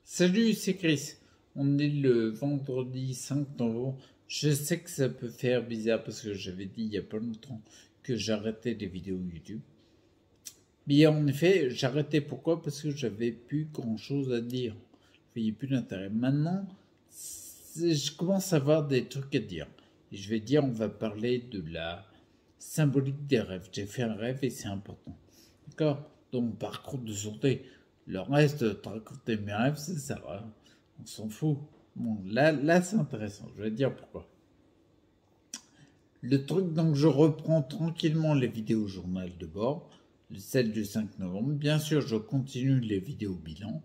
Salut, c'est Chris. On est le vendredi 5 novembre. Je sais que ça peut faire bizarre parce que j'avais dit il y a pas longtemps que j'arrêtais les vidéos YouTube. Mais en effet, j'arrêtais pourquoi? Parce que j'avais plus grand chose à dire. Il n'y avait plus d'intérêt. Maintenant, je commence à avoir des trucs à dire. Et je vais dire, on va parler de la symbolique des rêves. J'ai fait un rêve et c'est important. D'accord? Donc, parcours de santé. Le reste, te raconter mes rêves, c'est ça. Hein. On s'en fout. Bon, là c'est intéressant. Je vais te dire pourquoi. Le truc, donc, je reprends tranquillement les vidéos journal de bord, celle du 5 novembre. Bien sûr, je continue les vidéos bilan.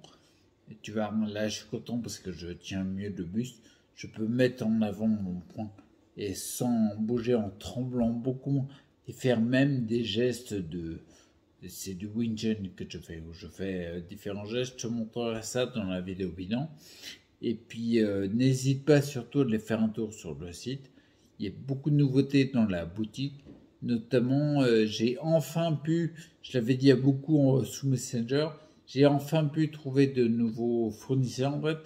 Et tu vois, là, je suis content parce que je tiens mieux le buste. Je peux mettre en avant mon point et sans bouger, en tremblant beaucoup et faire même des gestes de. C'est du Wingen que je fais, où je fais différents gestes. Je te montrerai ça dans la vidéo bilan. Et puis, n'hésite pas surtout à aller faire un tour sur le site. Il y a beaucoup de nouveautés dans la boutique. Notamment, j'ai enfin pu, je l'avais dit à beaucoup sous Messenger, j'ai enfin pu trouver de nouveaux fournisseurs en fait.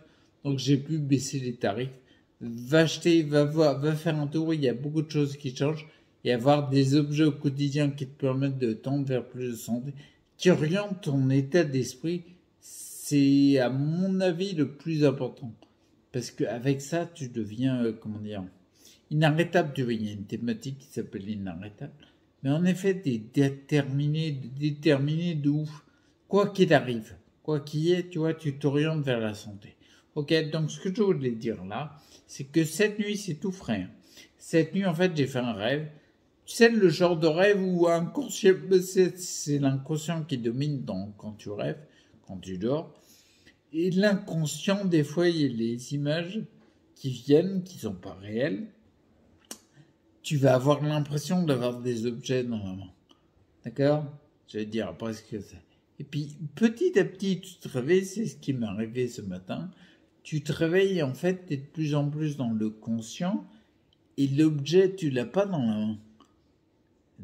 Donc, j'ai pu baisser les tarifs. Va acheter, va voir, va faire un tour. Il y a beaucoup de choses qui changent. Et avoir des objets au quotidien qui te permettent de tendre vers plus de santé, qui orientent ton état d'esprit, c'est à mon avis le plus important. Parce qu'avec ça, tu deviens, comment dire, inarrêtable. Tu vois, il y a une thématique qui s'appelle inarrêtable. Mais en effet, t'es déterminé de ouf. Quoi qu'il arrive, quoi qu'il y ait, tu vois, tu t'orientes vers la santé. Ok, donc ce que je voulais dire là, c'est que cette nuit, c'est tout frais. Hein. Cette nuit, en fait, j'ai fait un rêve. Tu sais, le genre de rêve où inconscient, c'est l'inconscient qui domine quand tu rêves, quand tu dors. Et l'inconscient, des fois, il y a les images qui viennent, qui sont pas réelles. Tu vas avoir l'impression d'avoir des objets dans la main. D'accord? Je vais dire après ce que c'est. Et puis, petit à petit, tu te réveilles, c'est ce qui m'est arrivé ce matin. Tu te réveilles, en fait, tu es de plus en plus dans le conscient, et l'objet, tu l'as pas dans la main.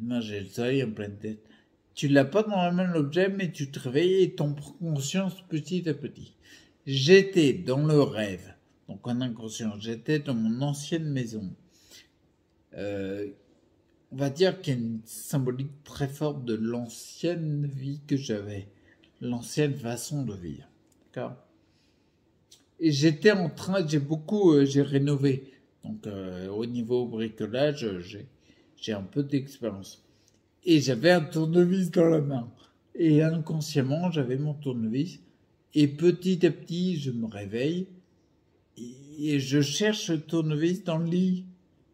Non, j'ai le soleil en pleine tête. Tu l'as pas dans la main l'objet, mais tu te réveilles et t'en prends conscience petit à petit. J'étais dans le rêve, donc en inconscient, j'étais dans mon ancienne maison. Euh, on va dire qu'il y a une symbolique très forte de l'ancienne vie que j'avais, l'ancienne façon de vivre. D'accord? Et j'étais en train, j'ai rénové. Donc au niveau bricolage, j'ai un peu d'expérience. Et j'avais un tournevis dans la main. Et inconsciemment, j'avais mon tournevis. Et petit à petit, je me réveille. Et je cherche le tournevis dans le lit.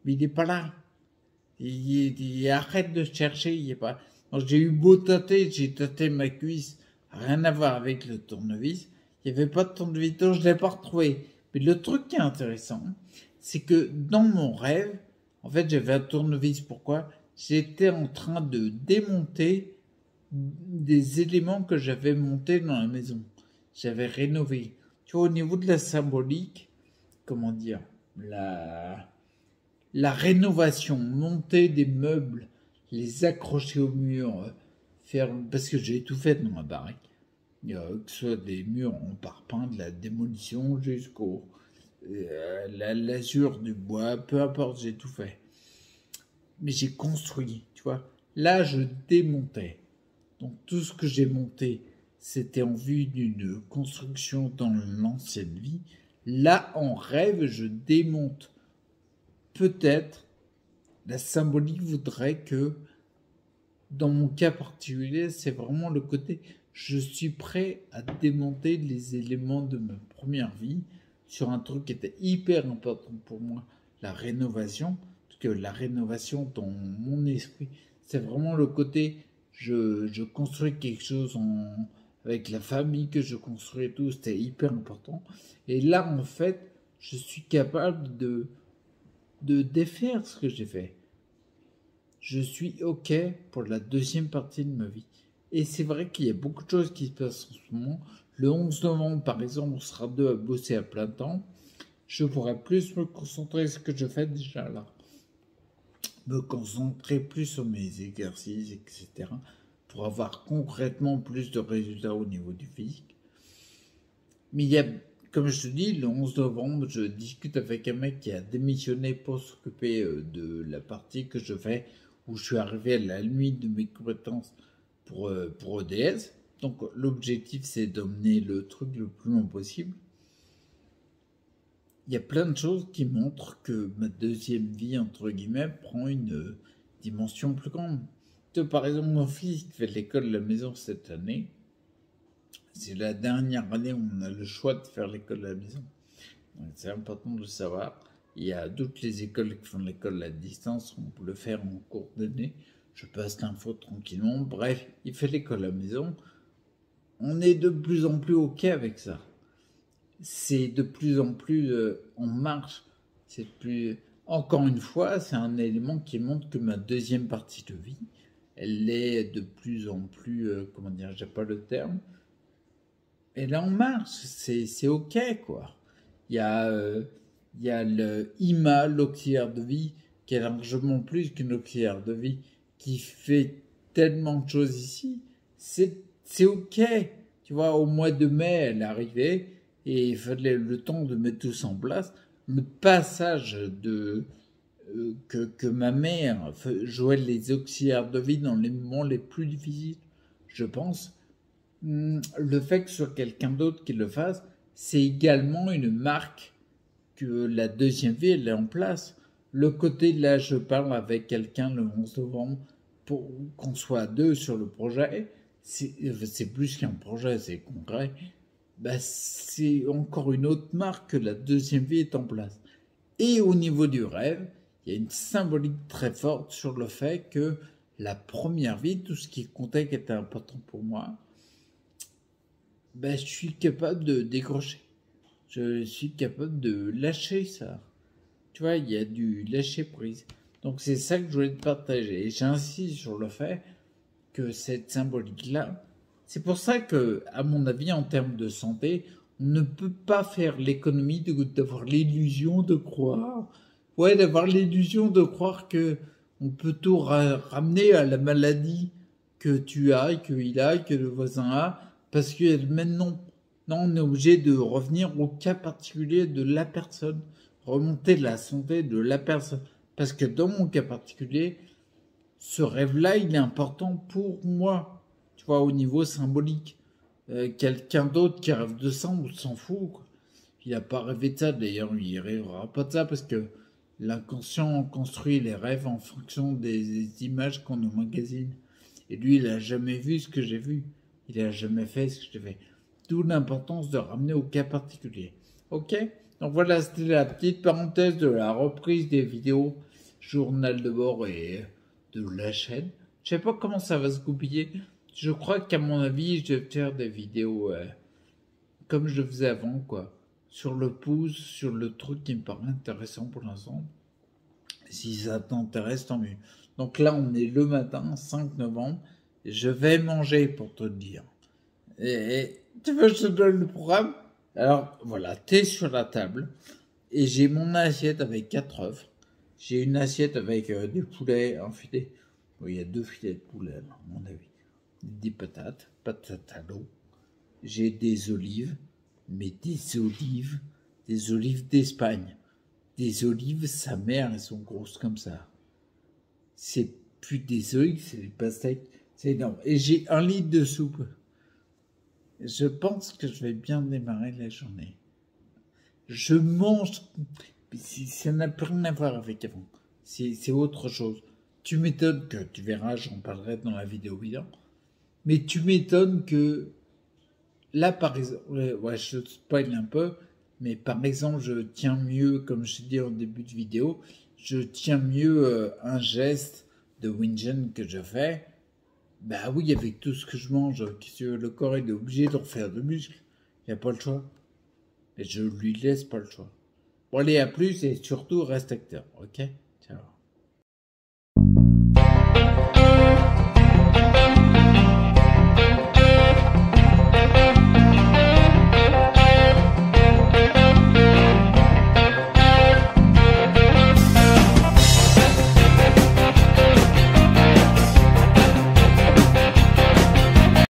Mais il n'est pas là. Il arrête de chercher, il n'est pas. Donc j'ai eu beau tâter, j'ai tâté ma cuisse. Rien à voir avec le tournevis. Il n'y avait pas de tournevis, donc je ne l'ai pas retrouvé. Mais le truc qui est intéressant, c'est que dans mon rêve, en fait, j'avais un tournevis. Pourquoi? J'étais en train de démonter des éléments que j'avais montés dans la maison. J'avais rénové. Tu vois, au niveau de la symbolique, comment dire, la, la rénovation, monter des meubles, les accrocher au mur, faire, parce que j'ai tout fait dans ma baraque. Que ce soit des murs en parpaing, de la démolition jusqu'au l'azur du bois, peu importe, j'ai tout fait. Mais j'ai construit, tu vois. Là, je démontais. Donc tout ce que j'ai monté, c'était en vue d'une construction dans l'ancienne vie. Là, en rêve, je démonte. Peut-être, la symbolique voudrait que, dans mon cas particulier, c'est vraiment le côté, je suis prêt à démonter les éléments de ma première vie sur un truc qui était hyper important pour moi, la rénovation. Parce que la rénovation dans mon esprit, c'est vraiment le côté, je construis quelque chose avec la famille que je construis et tout, c'était hyper important. Et là, en fait, je suis capable de défaire ce que j'ai fait. Je suis OK pour la deuxième partie de ma vie. Et c'est vrai qu'il y a beaucoup de choses qui se passent en ce moment. Le 11 novembre, par exemple, on sera deux à bosser à plein temps. Je pourrais plus me concentrer sur ce que je fais déjà là. Me concentrer plus sur mes exercices, etc. Pour avoir concrètement plus de résultats au niveau du physique. Mais il y a comme je te dis, le 11 novembre, je discute avec un mec qui a démissionné pour s'occuper de la partie que je fais, où je suis arrivé à la limite de mes compétences pour ODS. Donc l'objectif, c'est d'emmener le truc le plus loin possible. Il y a plein de choses qui montrent que ma deuxième vie, entre guillemets, prend une dimension plus grande. Par exemple, mon fils qui fait de l'école de la maison cette année, c'est la dernière année où on a le choix de faire l'école à la maison. C'est important de le savoir. Il y a toutes les écoles qui font l'école à distance, on peut le faire en cours d'année. Je passe l'info tranquillement. Bref, il fait l'école à la maison. On est de plus en plus OK avec ça. C'est de plus en plus en marche. C'est plus. Encore une fois, c'est un élément qui montre que ma deuxième partie de vie, elle est de plus en plus, comment dire, j'ai pas le terme, elle est en marche, c'est OK, quoi. Il y a, le IMA, l'auxiliaire de vie, qui est largement plus qu'une auxiliaire de vie, qui fait tellement de choses ici. C'est OK. Tu vois, au mois de mai, elle est arrivée, et il fallait le temps de mettre tout ça en place. Le passage que ma mère jouait les auxiliaires de vie dans les moments les plus difficiles, je pense, le fait que ce soit quelqu'un d'autre qui le fasse, c'est également une marque que la deuxième vie, elle est en place. Le côté, là, je parle avec quelqu'un le 11 novembre pour qu'on soit à deux sur le projet. C'est plus qu'un projet, c'est concret. Bah, c'est encore une autre marque que la deuxième vie est en place. Et au niveau du rêve, il y a une symbolique très forte sur le fait que la première vie, tout ce qui comptait, qui était important pour moi, ben, je suis capable de décrocher. Je suis capable de lâcher ça. Tu vois, il y a du lâcher prise. Donc c'est ça que je voulais te partager. Et j'insiste sur le fait que cette symbolique-là, c'est pour ça que, à mon avis, en termes de santé, on ne peut pas faire l'économie d'avoir l'illusion de croire. Ouais, d'avoir l'illusion de croire que on peut tout ramener à la maladie que tu as, qu'il a, que le voisin a, parce que maintenant, non, on est obligé de revenir au cas particulier de la personne, remonter la santé de la personne. Parce que dans mon cas particulier, ce rêve-là, il est important pour moi, tu vois, au niveau symbolique. Quelqu'un d'autre qui rêve de ça, on s'en fout, quoi. Il n'a pas rêvé de ça, d'ailleurs, il rêvera pas de ça, parce que l'inconscient construit les rêves en fonction des images qu'on emmagasine. Et lui, il n'a jamais vu ce que j'ai vu. Il n'a jamais fait ce que j'ai fait. D'où l'importance de ramener au cas particulier. Ok? Donc voilà, c'était la petite parenthèse de la reprise des vidéos journal de bord et de la chaîne. Je sais pas comment ça va se goupiller. Je crois qu'à mon avis, je vais faire des vidéos comme je faisais avant, quoi. Sur le pouce, sur le truc qui me paraît intéressant pour l'instant. Si ça t'intéresse, tant mieux. Donc là, on est le matin, 5 novembre. Je vais manger, pour te le dire. Et tu veux que je te donne le programme? Alors, voilà, thé sur la table. Et j'ai mon assiette avec 4 œufs. J'ai une assiette avec du poulet, un filet. Bon, il y a 2 filets de poulet, à mon avis. Des patates à l'eau. J'ai des olives, mais des olives d'Espagne. Des olives, sa mère, elles sont grosses comme ça. C'est plus des olives, c'est des pastèques. C'est énorme. Et j'ai 1 litre de soupe. Je pense que je vais bien démarrer la journée. Je mange. Ça n'a plus rien à voir avec avant. C'est autre chose. Tu m'étonnes que, tu verras, j'en parlerai dans la vidéo bilan. Mais tu m'étonnes que, là par exemple, ouais, je te spoil un peu, mais par exemple, je tiens mieux, comme je t'ai dit en début de vidéo, je tiens mieux un geste de Wingen que je fais. Bah oui, avec tout ce que je mange, le corps il est obligé de refaire de muscles. Il n'y a pas le choix. Et je lui laisse pas le choix. Bon allez, à plus et surtout reste acteur, ok? Ciao.